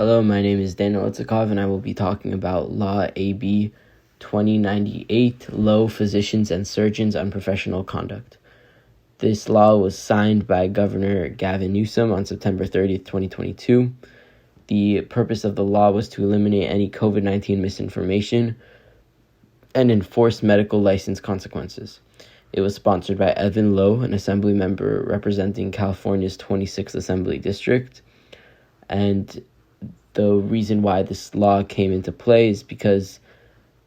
Hello, my name is Daniel Itzikov, and I will be talking about Law AB 2098, Low Physicians and Surgeons Unprofessional Conduct. This law was signed by Governor Gavin Newsom on September 30th, 2022. The purpose of the law was to eliminate any COVID-19 misinformation and enforce medical license consequences. It was sponsored by Evan Lowe, an assembly member representing California's 26th Assembly District, and the reason why this law came into play is because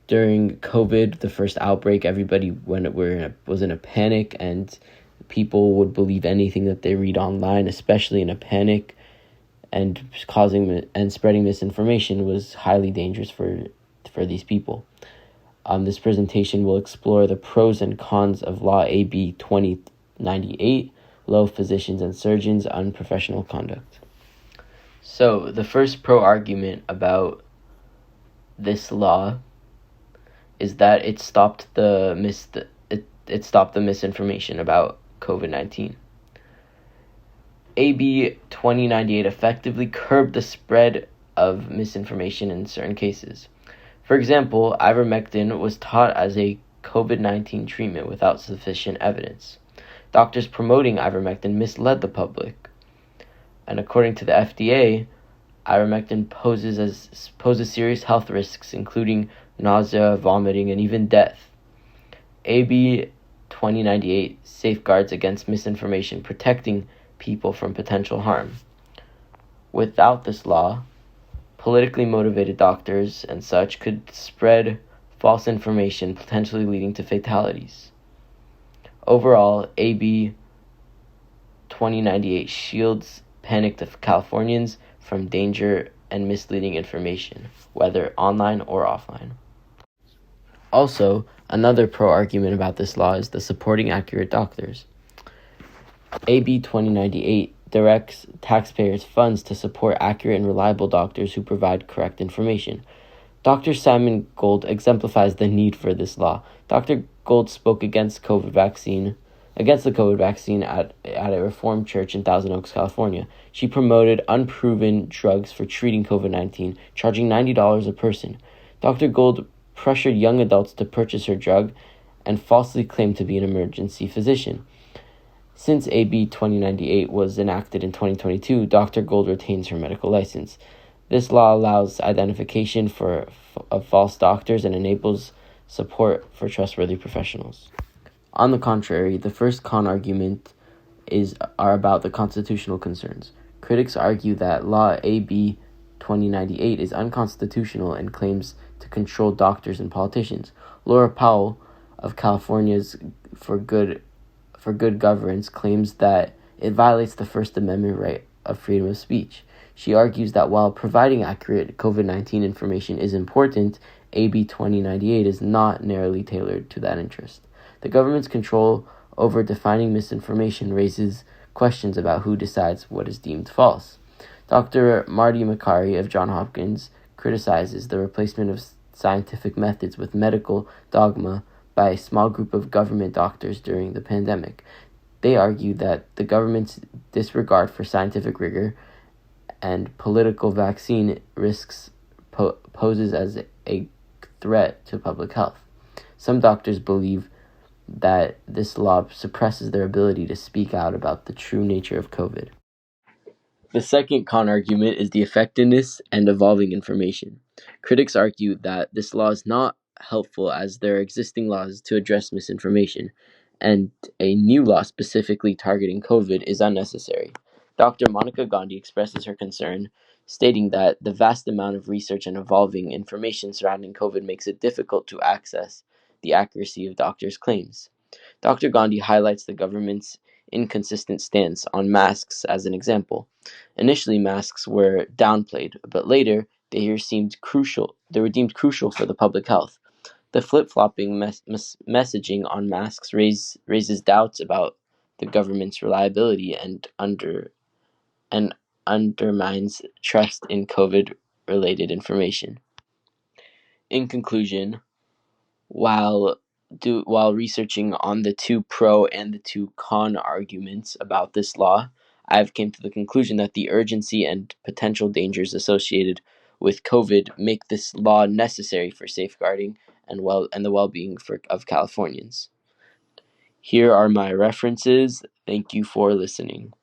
during COVID, the first outbreak, everybody was in a panic, and people would believe anything that they read online, especially in a panic, and spreading misinformation was highly dangerous for these people. This presentation will explore the pros and cons of Law AB 2098, Low Physicians and Surgeons Unprofessional Conduct. So, the first pro-argument about this law is that it stopped the misinformation about COVID-19. AB 2098 effectively curbed the spread of misinformation in certain cases. For example, ivermectin was taught as a COVID-19 treatment without sufficient evidence. Doctors promoting ivermectin misled the public. And according to the FDA, ivermectin poses serious health risks, including nausea, vomiting, and even death. AB 2098 safeguards against misinformation, protecting people from potential harm. Without this law, politically motivated doctors and such could spread false information, potentially leading to fatalities. Overall, AB 2098 shields panicked Californians from danger and misleading information, whether online or offline. Also, another pro-argument about this law is the supporting accurate doctors. AB 2098 directs taxpayers' funds to support accurate and reliable doctors who provide correct information. Dr. Simon Gold exemplifies the need for this law. Dr. Gold spoke against the COVID vaccine at a Reformed church in Thousand Oaks, California. She promoted unproven drugs for treating COVID-19, charging $90 a person. Dr. Gold pressured young adults to purchase her drug and falsely claimed to be an emergency physician. Since AB 2098 was enacted in 2022, Dr. Gold retains her medical license. This law allows identification of false doctors and enables support for trustworthy professionals. On the contrary, the first con argument are about the constitutional concerns. Critics argue that Law AB 2098 is unconstitutional and claims to control doctors and politicians. Laura Powell of California's For Good Governance claims that it violates the First Amendment right of freedom of speech. She argues that while providing accurate COVID-19 information is important, AB 2098 is not narrowly tailored to that interest. The government's control over defining misinformation raises questions about who decides what is deemed false. Dr. Marty Makary of Johns Hopkins criticizes the replacement of scientific methods with medical dogma by a small group of government doctors during the pandemic. They argue that the government's disregard for scientific rigor and political vaccine risks poses as a threat to public health. Some doctors believe that this law suppresses their ability to speak out about the true nature of COVID. The second con argument is the effectiveness and evolving information. Critics argue that this law is not helpful as there are existing laws to address misinformation, and a new law specifically targeting COVID is unnecessary. Dr. Monica Gandhi expresses her concern, stating that the vast amount of research and evolving information surrounding COVID makes it difficult to access the accuracy of doctors' claims. Dr. Gandhi highlights the government's inconsistent stance on masks as an example. Initially, masks were downplayed, but later they were deemed crucial for the public health. The flip-flopping messaging on masks raises doubts about the government's reliability and undermines trust in COVID-related information. In conclusion, while researching on the two pro and the two con arguments about this law, I've came to the conclusion that the urgency and potential dangers associated with COVID make this law necessary for safeguarding and the well-being of Californians. Here are my references. Thank you for listening.